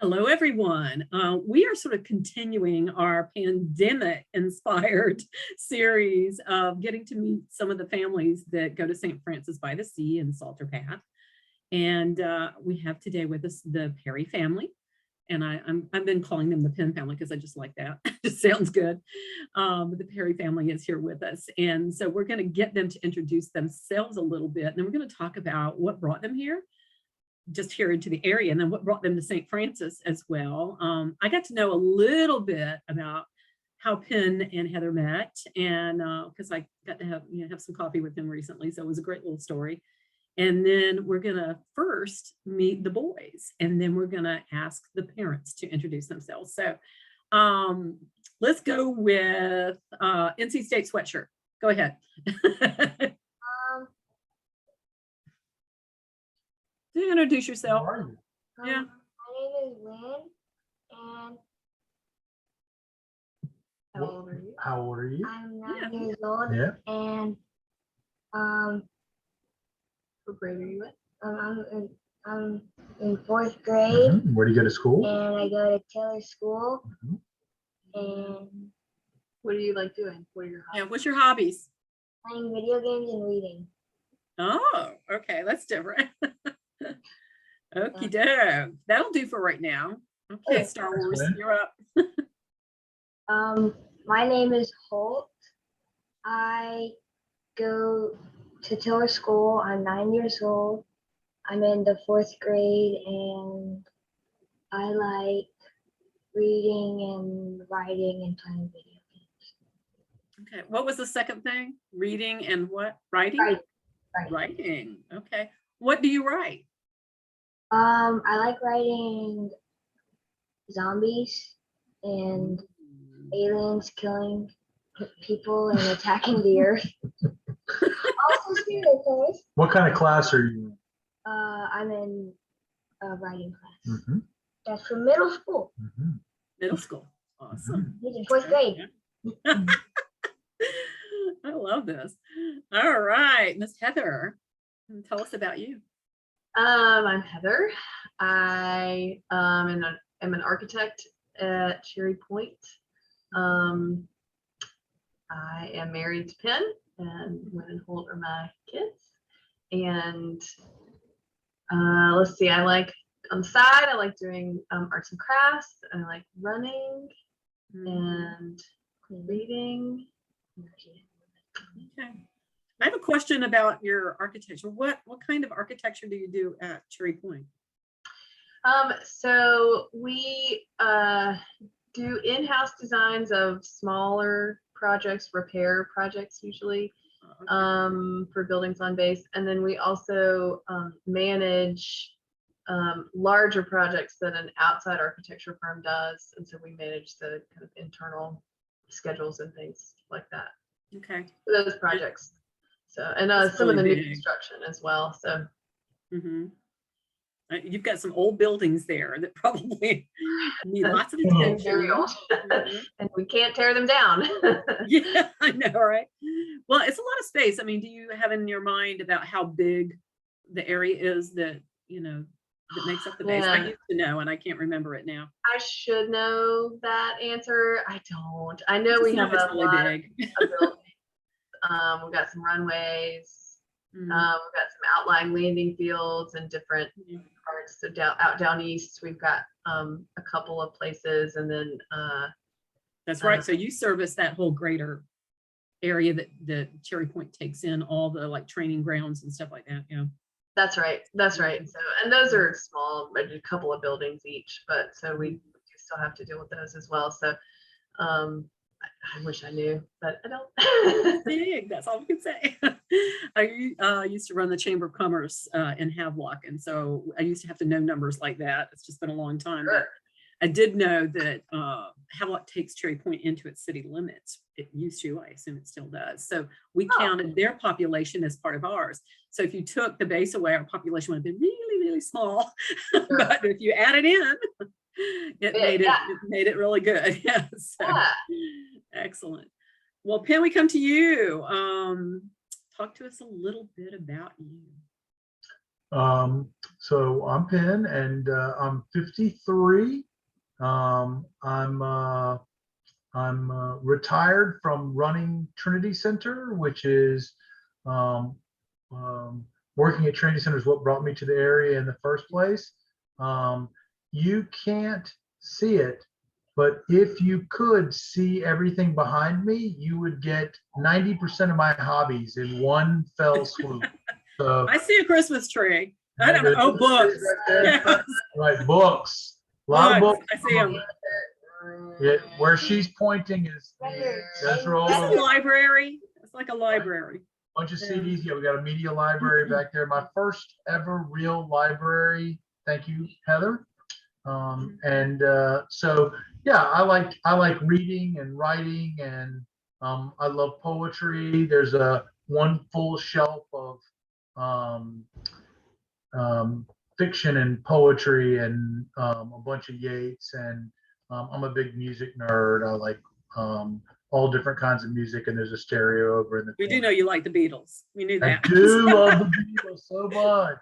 Hello, everyone. We are sort of continuing our pandemic-inspired series of getting to meet some of the families that go to St. Francis by the Sea in Salter Path. And we have today with us the Perry family. And I've been calling them the Penn family because I just like that. It just sounds good. The Perry family is here with us. And so we're going to get them to introduce themselves a little bit. And then we're going to talk about what brought them here, just here into the area, and then what brought them to St. Francis as well. I got to know a little bit about how Penn and Heather met, and because I got to have some coffee with them recently, so it was a great little story. And then we're gonna first meet the boys, and then we're gonna ask the parents to introduce themselves. So let's go with NC State sweatshirt. Go ahead. Do you introduce yourself? Yeah. My name is Lynn, and How old are you? I'm 9 years old. Yeah. And what grade are you in? I'm in 4th grade. Where do you go to school? And I go to Taylor School. And What do you like doing? What are your hobbies? Yeah. What's your hobbies? playing video games and reading. Oh, okay, that's different. Okie doke. That'll do for right now. Okay, Star Wars, you're up. My name is Holt. I go to Taylor School. I'm 9 years old. I'm in the 4th grade, and I like reading and writing and playing video games. Okay, what was the second thing? Reading and what? Writing? Writing. Okay. What do you write? I like writing zombies and aliens killing people and attacking the earth. Also stereotypes. What kind of class are you in? I'm in a writing class. Mm-hmm. That's from middle school. Mm-hmm. Middle school. Awesome. He's in 4th grade. I love this. All right, Miss Heather, tell us about you. I'm Heather. I am an architect at Cherry Point. I am married to Penn, and Lynn and Holt are my kids. And let's see, I like on the side, I like doing arts and crafts. I like running and reading. Okay. I have a question about your architecture. What kind of architecture do you do at Cherry Point? So we do in-house designs of smaller projects, repair projects usually, for buildings on base. And then we also manage larger projects that an outside architecture firm does. And so we manage the kind of internal schedules and things like that. Okay. For those projects. So, and some of the new construction as well. So. You've got some old buildings there that probably need lots of attention. Very old. And we can't tear them down. Yeah, I know, right? Well, it's a lot of space. I mean, do you have in your mind about how big the area is that, that makes up the base? I used to know, and I can't remember it now. I should know that answer. I don't. I know we have a really lot big. of buildings. We've got some runways. We've got some outlying landing fields and different parts. So down east, we've got a couple of places, and then that's right. So you service that whole greater area that Cherry Point takes in, all the like training grounds and stuff like that. Yeah. That's right. That's right. So, and those are small, a couple of buildings each, but so we still have to deal with those as well. So I wish I knew, but I don't. Big, that's all we can say. I used to run the Chamber of Commerce in Havelock, and so I used to have to know numbers like that. It's just been a long time. Sure. But I did know that Havelock takes Cherry Point into its city limits. It used to, I assume it still does. So we counted their population as part of ours. So if you took the base away, our population would have been really, really small. Sure. But if you add it in, it made it really good. Yeah. So, excellent. Well, Penn, we come to you. Talk to us a little bit about you. So I'm Penn, and I'm 53. I'm retired from running Trinity Center, which is um, working at Trinity Center is what brought me to the area in the first place. You can't see it, but if you could see everything behind me, you would get 90% of my hobbies in one fell swoop. So I see a Christmas tree. I don't know. Oh, books. Yes. right, books. A lot of books. I see them. Yeah, where she's pointing is those are all It's a a library. It's like a library. bunch of CDs. Yeah, we got a media library back there. My first ever real library. Thank you, Heather. So yeah, I like reading and writing, and I love poetry. There's one full shelf of fiction and poetry, and a bunch of Yeats, and I'm a big music nerd. I like all different kinds of music, and there's a stereo over in the We do corner. know you like the Beatles. We knew that. I do love the Beatles so much.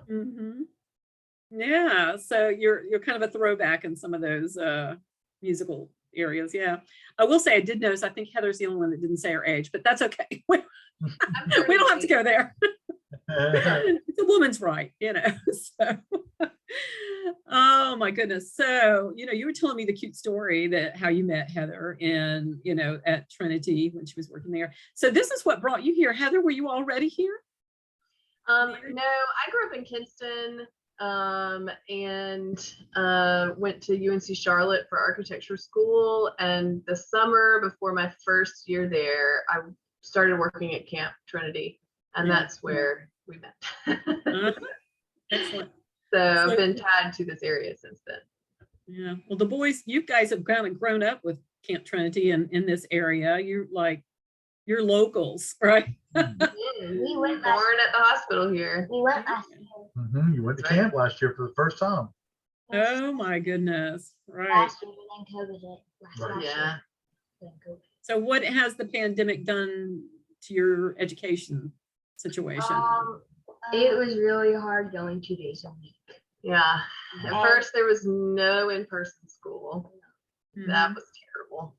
Hmm. Yeah, so you're kind of a throwback in some of those musical areas. Yeah, I will say I did notice. I think Heather's the only one that didn't say her age, but that's okay. We don't have to go there. It's a woman's right, you know. So, oh my goodness. So, you were telling me the cute story that how you met Heather in, at Trinity when she was working there. So this is what brought you here. Heather, were you already here? No, I grew up in Kinston, and went to UNC Charlotte for architecture school. And the summer before my first year there, I started working at Camp Trinity, and that's where we met. Excellent. So I've been tied to this area since then. Yeah. Well, the boys, you guys have kind of grown up with Camp Trinity and in this area. You're locals, right? We went Born at the hospital here. We went last year. You went to camp last year for the first time. Oh my goodness. Right. Last year, and then COVID hit. Last Yeah. year. Then COVID. So what has the pandemic done to your education situation? It was really hard going 2 days a week. Yeah. At first, there was no in-person school. That Mhm. was terrible.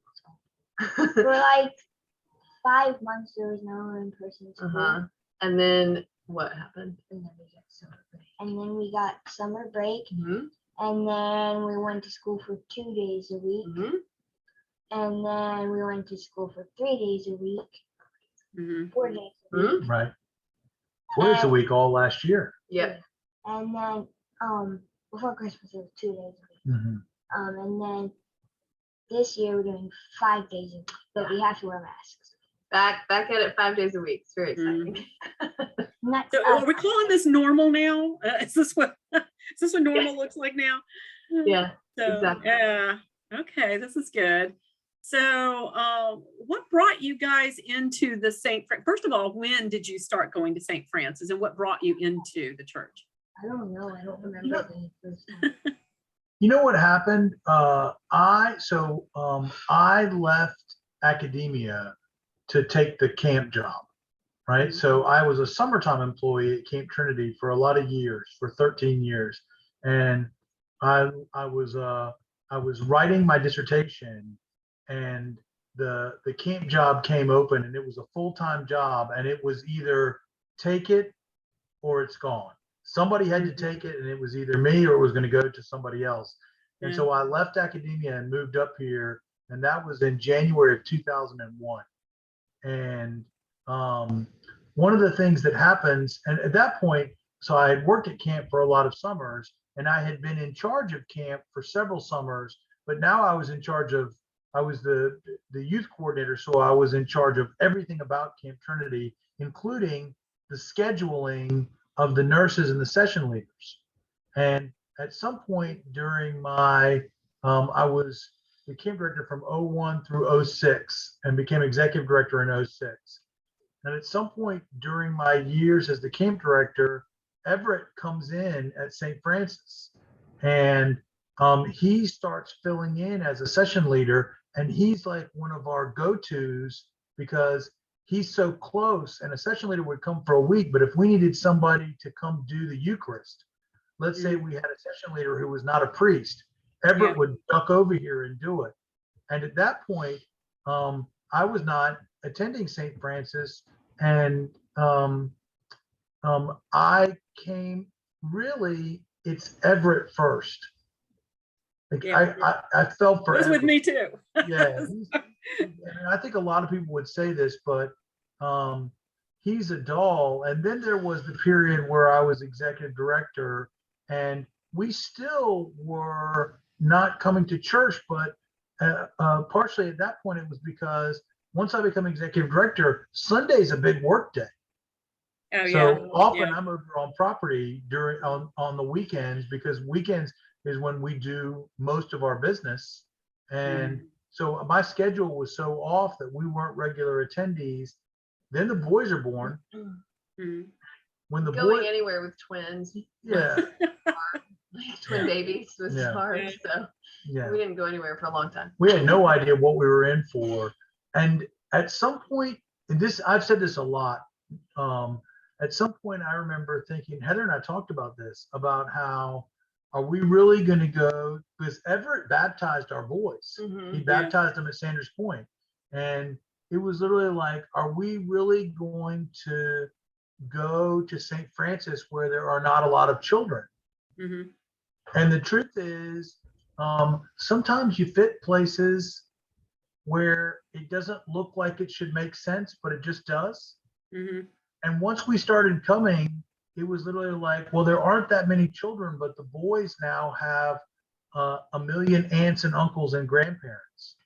For like 5 months, there was no in-person school. And then what happened? And then we got summer break. And then we got summer break. Mm-hmm. And then we went to school for 2 days a week. Mm-hmm. And then we went to school for 3 days a week. Mhm. 4 days a week. Right. 4 days a week all last year. Yeah. And then before Christmas, it was 2 days a week. And then this year we're doing 5 days a week, but we have to wear masks. Back at it 5 days a week. It's very exciting. So are we calling this normal now? Is this what normal looks like now? Yeah. So, exactly. Yeah. Okay, this is good. So what brought you guys into the first of all, when did you start going to St. Francis, and what brought you into the church? I don't know. I don't remember the first time. You know what happened? I left academia to take the camp job, right? So I was a summertime employee at Camp Trinity for a lot of years, for 13 years, and I was writing my dissertation, and the camp job came open, and it was a full-time job, and it was either take it or it's gone. Somebody had to take it, and it was either me or it was going to go to somebody else. And so I left academia and moved up here, and that was in January of 2001. And one of the things that happens, and at that point, so I had worked at camp for a lot of summers, and I had been in charge of camp for several summers, but now I was the youth coordinator, so I was in charge of everything about Camp Trinity, including the scheduling of the nurses and the session leaders. And at some point during my, I was the camp director from 01 through 06 and became executive director in 06. And at some point during my years as the camp director, Everett comes in at St. Francis, and he starts filling in as a session leader, and he's like one of our go-tos because he's so close, and a session leader would come for a week, but if we needed somebody to come do the Eucharist, let's say we had a session leader who was not a priest, Everett would duck over here and do it. And at that point, I was not attending St. Francis, and I came, really, it's Everett first. Like I felt for It was with Everett. me too. Yeah, and I think a lot of people would say this, but he's a doll. And then there was the period where I was executive director, and we still were not coming to church, but partially at that point it was because once I become executive director, Sunday's a big work day. Oh, So often I'm over on property during on the weekends, because weekends is when we do most of our business. And so my schedule was so off that we weren't regular attendees. Then the boys are born. When the Going boy, anywhere with twins, yeah, like twin babies was hard. So yeah, we didn't go anywhere for a long time. we had no idea what we were in for. And at some point, and this, I've said this a lot, at some point I remember thinking, Heather and I talked about this, about how, are we really going to go, because Everett baptized our boys. He baptized them at Sanders Point. And it was literally like, are we really going to go to St. Francis where there are not a lot of children? And the truth is, sometimes you fit places where it doesn't look like it should make sense, but it just does. And once we started coming, it was literally like, well, there aren't that many children, but the boys now have a million aunts and uncles and grandparents.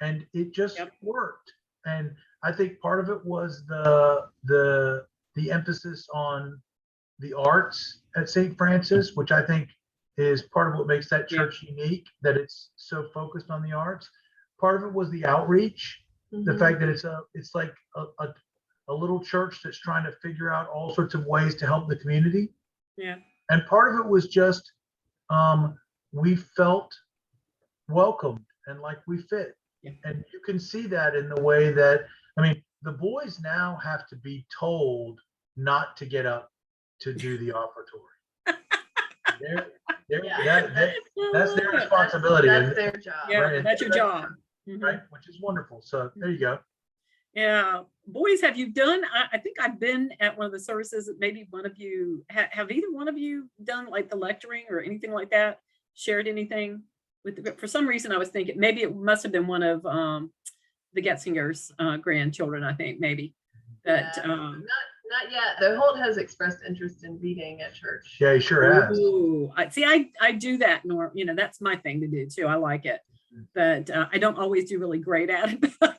And it just worked. And I think part of it was the emphasis on the arts at St. Francis, which I think is part of what makes that church unique, that it's so focused on the arts. Part of it was the outreach, the fact that it's like a little church that's trying to figure out all sorts of ways to help the community. And part of it was just we felt welcomed and like we fit. And you can see that in the way that, I mean, the boys now have to be told not to get up to do the offertory. That's their responsibility. That's their job. Right? That's your job. Right, which is wonderful. So there you go. Yeah, boys, have you done, I think I've been at one of the services that maybe one of you, have either one of you done like the lecturing or anything like that? Shared anything with, for some reason I was thinking, maybe it must have been one of the Getzinger's grandchildren, I think, maybe. But not yet. The Holt has expressed interest in reading at church. Yeah, he sure has. Ooh, I do that, you know, that's my thing to do too. I like it. But I don't always do really great at it, but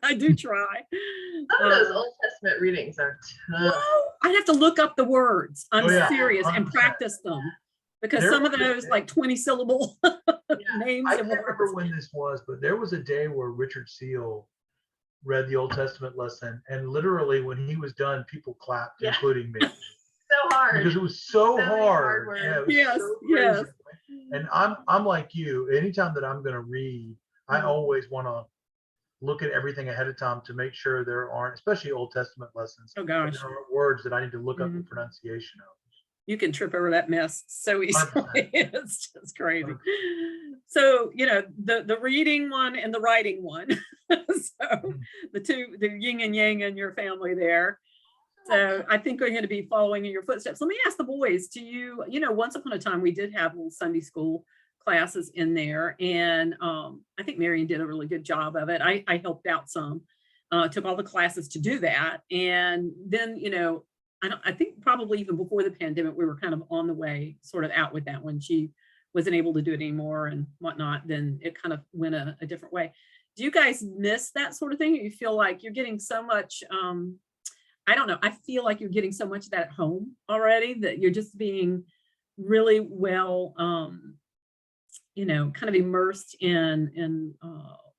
I do try. Some of those Old Testament readings are tough. I'd have to look up the words. I'm serious 100%. And practice them, because some of those like 20 syllable names. I can't remember when this was, but there was a day where Richard Seal read the Old Testament lesson, and literally when he was done, people clapped, including me. So hard. Because it was so hard. Yeah, Yes, so yes. crazy. And I'm like you. Anytime that I'm going to read, I always want to look at everything ahead of time to make sure there aren't, especially Old Testament lessons, Oh gosh, there aren't words that I need to look up the pronunciation of. you can trip over that mess so easily. 100%. It's just crazy. So, you know, the reading one and the writing one. So the two, the yin and yang in your family there. So I think we're going to be following in your footsteps. Let me ask the boys, do you, you know, once upon a time we did have little Sunday school classes in there, and I think Marion did a really good job of it. I helped out some, took all the classes to do that. And then, you know, I think probably even before the pandemic, we were kind of on the way sort of out with that when she wasn't able to do it anymore and whatnot, then it kind of went a different way. Do you guys miss that sort of thing? You feel like you're getting so much, I don't know, I feel like you're getting so much of that at home already, that you're just being really well, you know, kind of immersed in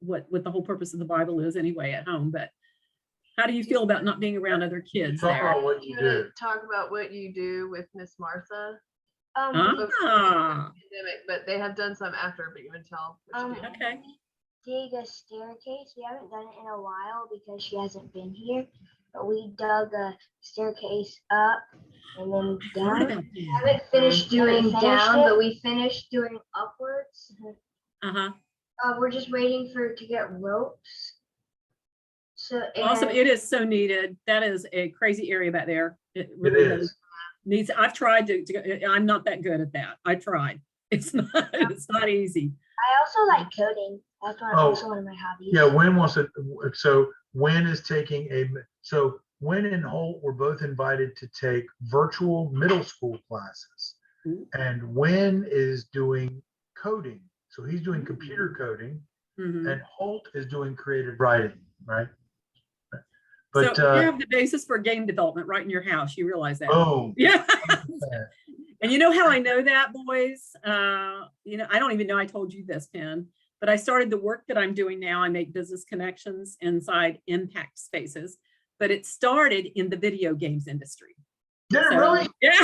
what the whole purpose of the Bible is anyway at home. But how do you feel about not being around other kids Talk there? about what you do. Talk about what you do with Miss Martha. Ah, Pandemic, but they have done some after, but you would tell what you do. okay. dig a staircase. We haven't done it in a while because she hasn't been here. But we dug a staircase up and then I heard down. about I that. haven't finished doing Finished down, it? but we finished doing upwards. Uh-huh. We're just waiting for to get ropes. So Awesome. and It is so needed. That is a crazy area back there. It It really is. needs, I've tried to go, I'm not that good at that. I tried. It's not easy. I also like coding. That's also one of my hobbies. Yeah, Wynn wants to, so Wynn is taking so Wynn and Holt were both invited to take virtual middle school classes. Ooh. And Wynn is doing coding. So he's doing computer coding, Mhm. and Holt is doing creative writing, right? But So you have the basis for game development right in your house. You realize that? oh, Yeah. 100%. And you know how I know that, boys? You know, I don't even know I told you this, Penn, but I started the work that I'm doing now. I make business connections inside impact spaces, but it started in the video games industry. Did it So, really? yeah.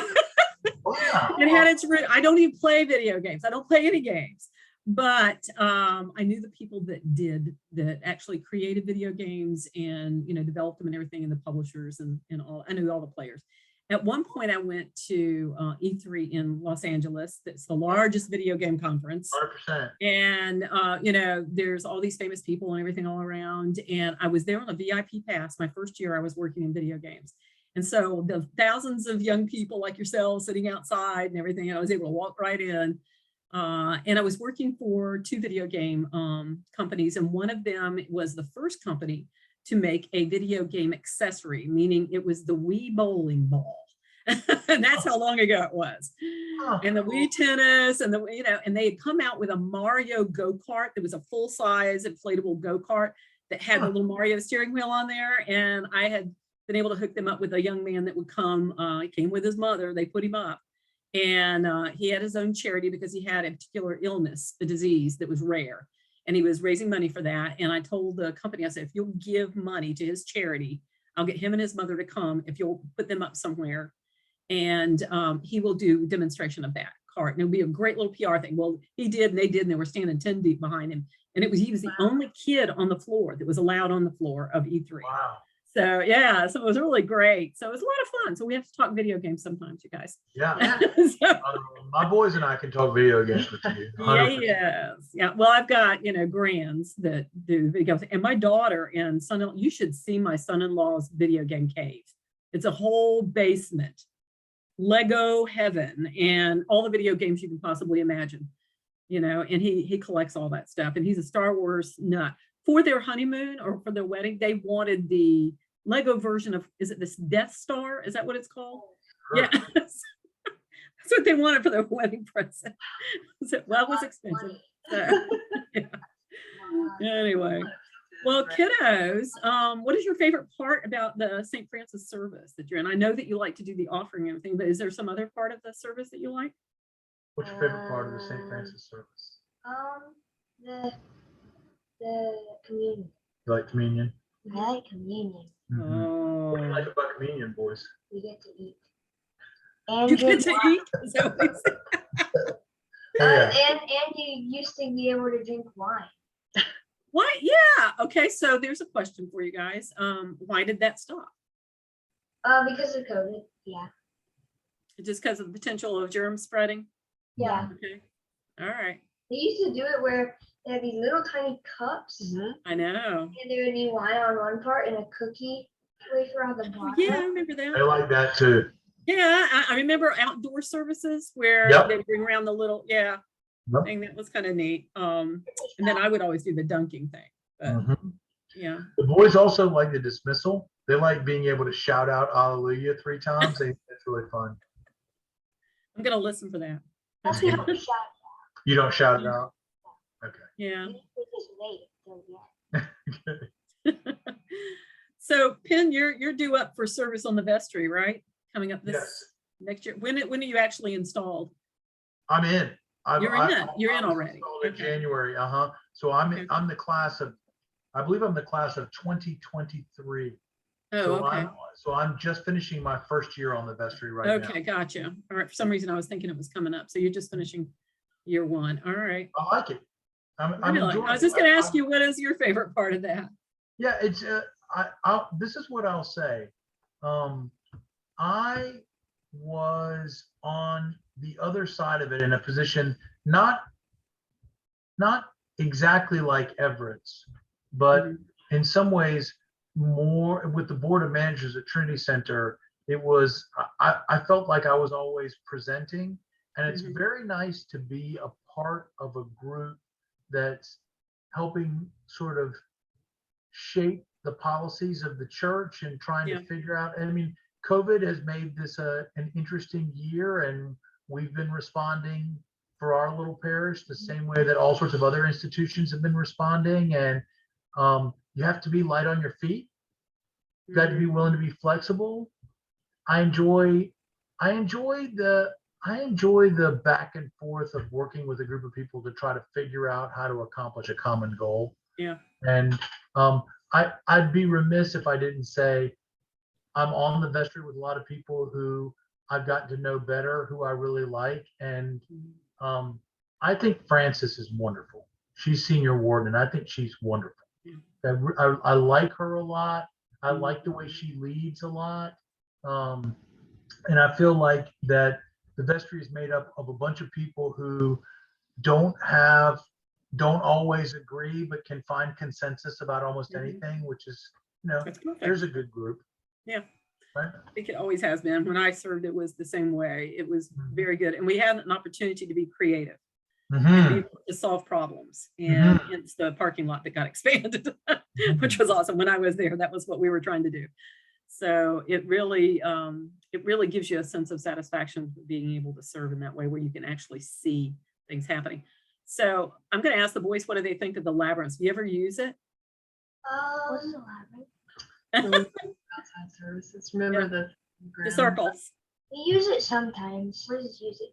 Wow. It had its root. I don't even play video games. I don't play any games. But I knew the people that actually created video games and, you know, developed them and everything, and the publishers and all. I knew all the players. At one point, I went to E3 in Los Angeles. That's the largest video game conference. 100%. And, you know, there's all these famous people and everything all around. And I was there on a VIP pass. My first year I was working in video games. And so the thousands of young people like yourselves sitting outside and everything, I was able to walk right in. And I was working for 2 video game companies. And one of them was the first company to make a video game accessory, meaning it was the Wii bowling ball. And that's how long ago it was. And the Wii tennis and the, you know, and they had come out with a Mario go-kart. There was a full-size inflatable go-kart that had a little Mario steering wheel on there. And I had been able to hook them up with a young man that would come. He came with his mother. They put him up. And he had his own charity because he had a particular illness, a disease that was rare. And he was raising money for that. And I told the company, I said, if you'll give money to his charity, I'll get him and his mother to come if you'll put them up somewhere. And he will do a demonstration of that cart. And it'll be a great little PR thing. Well, he did, and they did, and they were standing 10 deep behind him. And he was the only kid on the floor that was allowed on the floor of E3. Wow. So yeah, so it was really great. So it was a lot of fun. So we have to talk video games sometimes, you guys. Yeah. So, My boys and I can talk video games with you. 100%. yes. Yeah. Well, I've got, you know, grands that do video games, and my daughter and son-in-law, you should see my son-in-law's video game cave. It's a whole basement, Lego heaven, and all the video games you can possibly imagine, you know, and he collects all that stuff, and he's a Star Wars nut. For their honeymoon or for their wedding, they wanted the Lego version of, is it this Death Star? Is that what it's called? Sure. Yeah. That's what they wanted for their wedding present. So, well, it was expensive. So, yeah. Anyway, well, kiddos, what is your favorite part about the St. Francis service that you're in? I know that you like to do the offering and everything, but is there some other part of the service that you like? What's your favorite part of the St. Francis service? The communion. You like communion? I like communion. Mhm. What do you Oh, like about communion, boys? We get to eat. And you get drink to wine. eat? Is that what you said? And you used to be able to drink wine. What? Yeah. Okay. So there's a question for you guys. Why did that stop? Because of COVID. Yeah. Just because of the potential of germ spreading? Yeah. Okay. All right. They used to do it where they had these little tiny cups, I know. and there would be wine on one part and a cookie wafer on the Oh, bottom. yeah, I remember They that. like that too. Yeah, I remember outdoor services where Yep. they bring around the little, Yep. thing. That was kind of neat. And then I would always do the dunking thing. But Mhm. yeah. The boys also like the dismissal. They like being able to shout out Hallelujah 3 times. It's really fun. I'm going to listen for that. That's what we shot. You don't shout it out? Okay. Yeah. We just wait till the end. So Penn, you're due up for service on the vestry, right? Coming up this Yes. next year. When are you actually installed? I'm in. You're in. You're in I was already. installed in Okay. January. So Okay. I'm the class of, I believe I'm the class of 2023. Oh, So okay. I'm just finishing my first year on the vestry right now. Okay, gotcha. All right. For some reason, I was thinking it was coming up. So you're just finishing year 1. All right. I like it. I'm Really? enjoying I was it. just going to ask you, what is your favorite part of that? Yeah, it's this is what I'll say. I was on the other side of it in a position not exactly like Everett's, but in some ways more with the board of managers at Trinity Center. It was I felt like I was always presenting, and it's very nice to be a part of a group that's helping sort of shape the policies of the church and trying to figure out. I mean, COVID has made this an interesting year, and we've been responding for our little parish the same way that all sorts of other institutions have been responding. And you have to be light on your feet. You got to be willing to be flexible. I enjoy the back and forth of working with a group of people to try to figure out how to accomplish a common goal. Yeah. And I'd be remiss if I didn't say I'm on the vestry with a lot of people who I've gotten to know better, who I really like. And I think Frances is wonderful. She's senior warden, and I think she's wonderful. I like her a lot. I like the way she leads a lot. And I feel like that the vestry is made up of a bunch of people who don't always agree, but can find consensus about almost anything, which is, there's a good group. Yeah. Right? I think it always has been. When I served, it was the same way. It was very good. And we had an opportunity to be creative and be able to solve problems. And it's the parking lot that got expanded, which was awesome. When I was there, that was what we were trying to do. So it really gives you a sense of satisfaction being able to serve in that way, where you can actually see things happening. So I'm going to ask the boys, what do they think of the labyrinth? Do you ever use it? What's the labyrinth? Outside services. Remember the circles. We use it sometimes. Liz use it.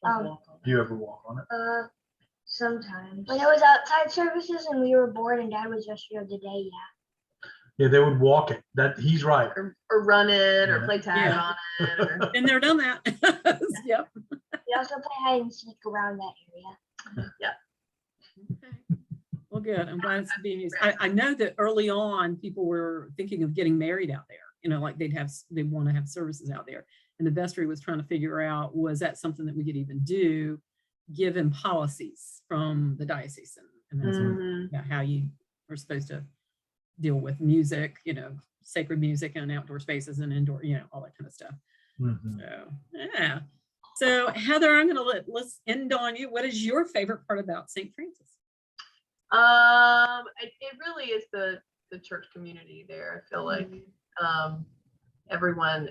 Do you ever walk on it? Sometimes. When it was outside services and we were bored and Dad was just here today, Yeah, they would walk it. That he's right. or run it or play tag on it. Or... Been there, done that. Yep. We also play hide and seek around that area. Okay. Well, good. I'm glad it's being used. I know that early on people were thinking of getting married out there. Like they want to have services out there. And the vestry was trying to figure out, was that something that we could even do, given policies from the diocese and that's about how you were supposed to deal with music, sacred music and outdoor spaces and indoor, all that kind of stuff. So, yeah. So Heather, I'm going to let's end on you. What is your favorite part about St. Francis? It really is the church community there. I feel like everyone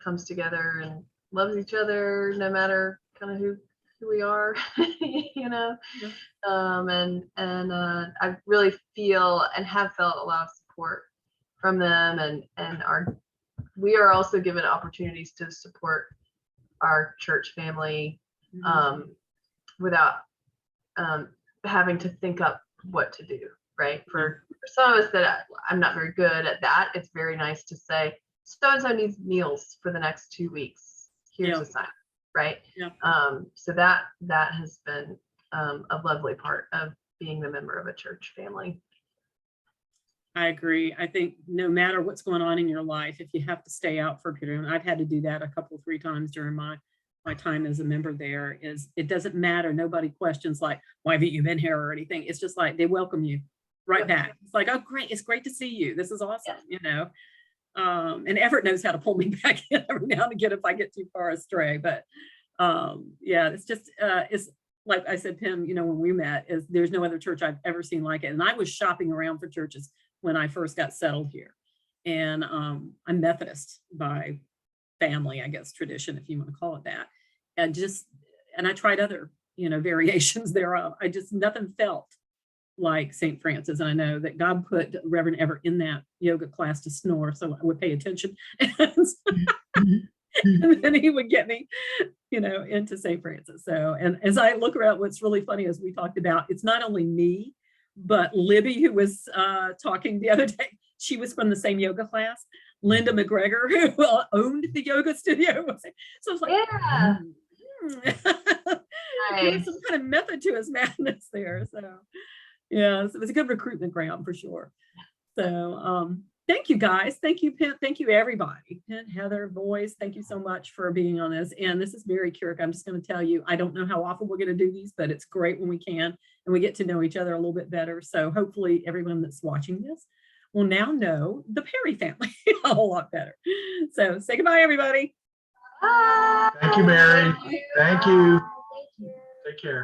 comes together and loves each other, no matter kind of who we are, and I really feel and have felt a lot of support from them, and we are also given opportunities to support our church family without having to think up what to do, right? For some of us that I'm not very good at that, it's very nice to say, so-and-so needs meals for the next 2 weeks. Here's a sign, right? So that has been a lovely part of being the member of a church family. I agree. I think no matter what's going on in your life, if you have to stay out for a period, and I've had to do that a couple, 3 times during my time as a member there, is it doesn't matter. Nobody questions like, why haven't you been here or anything? It's just like they welcome you right back. It's like, oh, great. It's great to see you. This is awesome, and Everett knows how to pull me back in every now and again if I get too far astray. But it's just, it's like I said, Pim, when we met, there's no other church I've ever seen like it. And I was shopping around for churches when I first got settled here. And I'm Methodist by family, I guess, tradition, if you want to call it that. And I tried other, variations thereof. Nothing felt like St. Francis. And I know that God put Reverend Everett in that yoga class to snore, so I would pay attention. And then he would get me, into St. Francis. So, and as I look around, what's really funny is we talked about, it's not only me, but Libby, who was talking the other day, she was from the same yoga class. Linda McGregor, who owned the yoga studio. So I was like, there was some kind of method to his madness there. So yeah, so it was a good recruitment ground for sure. So thank you guys. Thank you, Pent. Thank you, everybody. Pent, Heather, Voice, thank you so much for being on this. And this is Mary Kurek. I'm just going to tell you, I don't know how often we're going to do these, but it's great when we can and we get to know each other a little bit better. So hopefully everyone that's watching this will now know the Perry family a whole lot better. So say goodbye, everybody. Bye. Thank you, Mary. Thank you. Thank you. Take care.